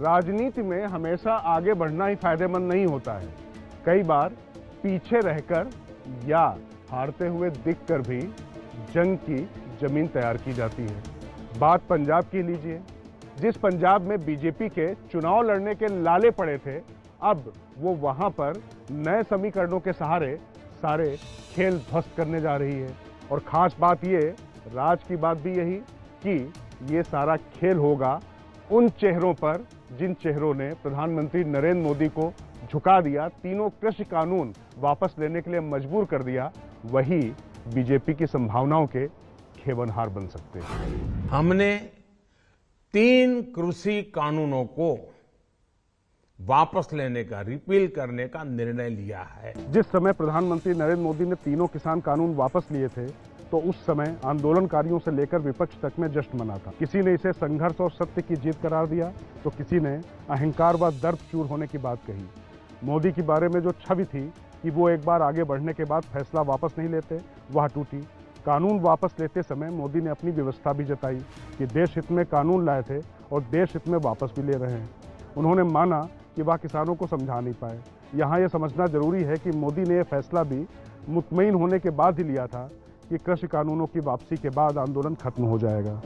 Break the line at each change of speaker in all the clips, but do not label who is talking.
राजनीति में हमेशा आगे बढ़ना ही फायदेमंद नहीं होता है। कई बार पीछे रहकर या हारते हुए दिखकर भी जंग की जमीन तैयार की जाती है। बात पंजाब की लीजिए, जिस पंजाब में बीजेपी के चुनाव लड़ने के लाले पड़े थे, अब वो वहां पर नए समीकरणों के सहारे सारे खेल ध्वस्त करने जा रही है। और खास बात ये, राज की बात भी यही कि ये सारा खेल होगा उन चेहरों पर जिन चेहरों ने प्रधानमंत्री नरेंद्र मोदी को झुका दिया, तीनों कृषि कानून वापस लेने के लिए मजबूर कर दिया। वही बीजेपी की संभावनाओं के खेवनहार बन सकते हैं।
हमने 3 कृषि कानूनों को वापस लेने का, रिपील करने का निर्णय लिया है।
जिस समय प्रधानमंत्री नरेंद्र मोदी ने तीनों किसान कानून वापस लिए थे, तो उस समय आंदोलनकारियों से लेकर विपक्ष तक में जश्न मना था। किसी ने इसे संघर्ष और सत्य की जीत करार दिया, तो किसी ने अहंकार व दर्द चूर होने की बात कही। मोदी के बारे में जो छवि थी कि वो एक बार आगे बढ़ने के बाद फैसला वापस नहीं लेते, वह टूटी। कानून वापस लेते समय मोदी ने अपनी व्यवस्था भी जताई कि देश हित में कानून लाए थे और देश हित में वापस भी ले रहे हैं। उन्होंने माना कि वह किसानों को समझा नहीं पाए। यहाँ यह समझना जरूरी है कि मोदी ने यह फैसला भी मुतमईन होने के बाद ही लिया था कि कृषि कानूनों की वापसी के बाद आंदोलन खत्म हो जाएगा।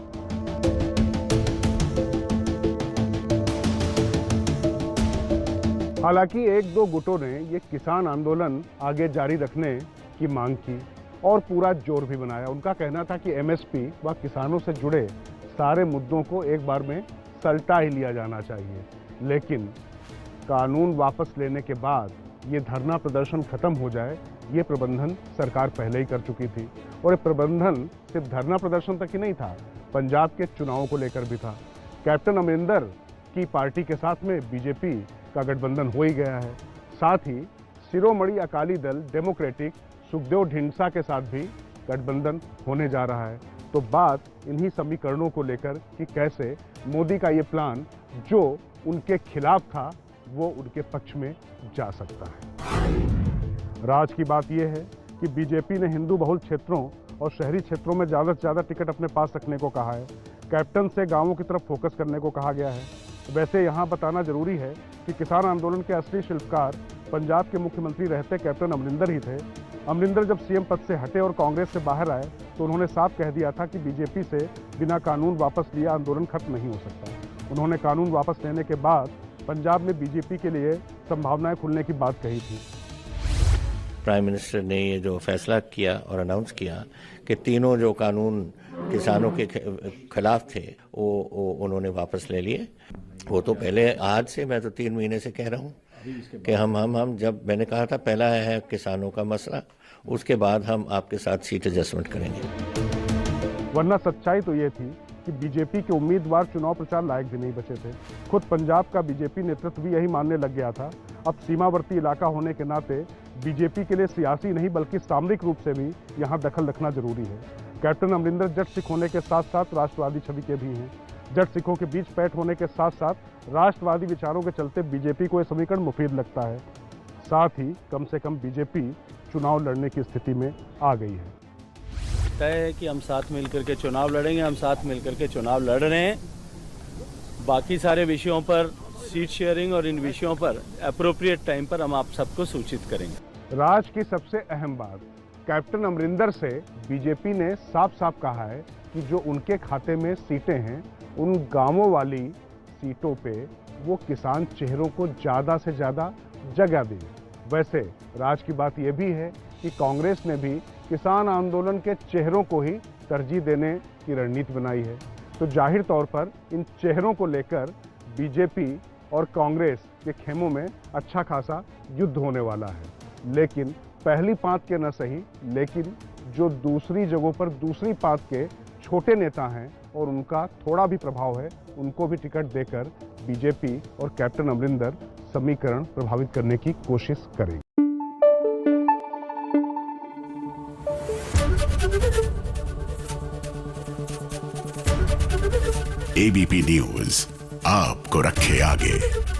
हालांकि 1-2 गुटों ने ये किसान आंदोलन आगे जारी रखने की मांग की और पूरा जोर भी बनाया। उनका कहना था कि एमएसपी व किसानों से जुड़े सारे मुद्दों को एक बार में सलटा ही लिया जाना चाहिए। लेकिन कानून वापस लेने के बाद ये धरना प्रदर्शन खत्म हो जाए, ये प्रबंधन सरकार पहले ही कर चुकी थी। और ये प्रबंधन सिर्फ धरना प्रदर्शन तक ही नहीं था, पंजाब के चुनावों को लेकर भी था। कैप्टन अमरिंदर की पार्टी के साथ में बीजेपी का गठबंधन हो ही गया है। साथ ही शिरोमणि अकाली दल डेमोक्रेटिक सुखदेव ढींडसा के साथ भी गठबंधन होने जा रहा है। तो बात इन्हीं समीकरणों को लेकर कि कैसे मोदी का ये प्लान जो उनके खिलाफ था वो उनके पक्ष में जा सकता है। राज की बात यह है कि बीजेपी ने हिंदू बहुल क्षेत्रों और शहरी क्षेत्रों में ज़्यादा से ज़्यादा टिकट अपने पास रखने को कहा है। कैप्टन से गांवों की तरफ फोकस करने को कहा गया है। वैसे यहाँ बताना जरूरी है कि किसान आंदोलन के असली शिल्पकार पंजाब के मुख्यमंत्री रहते कैप्टन अमरिंदर ही थे। अमरिंदर जब सीएम पद से हटे और कांग्रेस से बाहर आए तो उन्होंने साफ कह दिया था कि बीजेपी से बिना कानून वापस लिया आंदोलन खत्म नहीं हो सकता। उन्होंने कानून वापस लेने के बाद पंजाब में बीजेपी के लिए संभावनाएं खुलने की बात कही थी।
प्राइम मिनिस्टर ने ये जो फैसला किया और अनाउंस किया कि तीनों जो कानून किसानों के खिलाफ थे वो उन्होंने वापस ले लिए। वो तो पहले, आज से मैं तो 3 महीने से कह रहा हूँ कि हम जब मैंने कहा था पहला है किसानों का मसला, उसके बाद हम आपके साथ सीट एडजस्टमेंट करेंगे।
वरना सच्चाई तो ये थी कि बीजेपी के उम्मीदवार चुनाव प्रचार लायक भी नहीं बचे थे। खुद पंजाब का बीजेपी नेतृत्व भी यही मानने लग गया था। अब सीमावर्ती इलाका होने के नाते बीजेपी के लिए सियासी नहीं बल्कि सामरिक रूप से भी यहाँ दखल रखना जरूरी है। कैप्टन अमरिंदर जट सिख होने के साथ साथ राष्ट्रवादी छवि के भी हैं। जट सिखों के बीच पैठ होने के साथ साथ राष्ट्रवादी विचारों के चलते बीजेपी को यह समीकरण मुफीद लगता है। साथ ही कम से कम बीजेपी चुनाव लड़ने की स्थिति में आ गई है।
तय है कि हम साथ मिलकर के चुनाव लड़ेंगे, हम साथ मिलकर के चुनाव लड़ रहे हैं। बाकी सारे विषयों पर, सीट शेयरिंग और इन विषयों पर एप्रोप्रिएट टाइम पर हम आप सबको सूचित करेंगे।
राज की सबसे अहम बात, कैप्टन अमरिंदर से बीजेपी ने साफ साफ कहा है कि जो उनके खाते में सीटें हैं, उन गांवों वाली सीटों पे वो किसान चेहरों को ज़्यादा से ज़्यादा जगह दें। वैसे राज की बात यह भी है कि कांग्रेस ने भी किसान आंदोलन के चेहरों को ही तरजीह देने की रणनीति बनाई है। तो जाहिर तौर पर इन चेहरों को लेकर बीजेपी और कांग्रेस के खेमों में अच्छा खासा युद्ध होने वाला है। लेकिन पहली पांत के न सही, लेकिन जो दूसरी जगहों पर दूसरी पांत के छोटे नेता हैं और उनका थोड़ा भी प्रभाव है, उनको भी टिकट देकर बीजेपी और कैप्टन अमरिंदर समीकरण प्रभावित करने की कोशिश करेंगे।
एबीपी न्यूज आपको रखे आगे।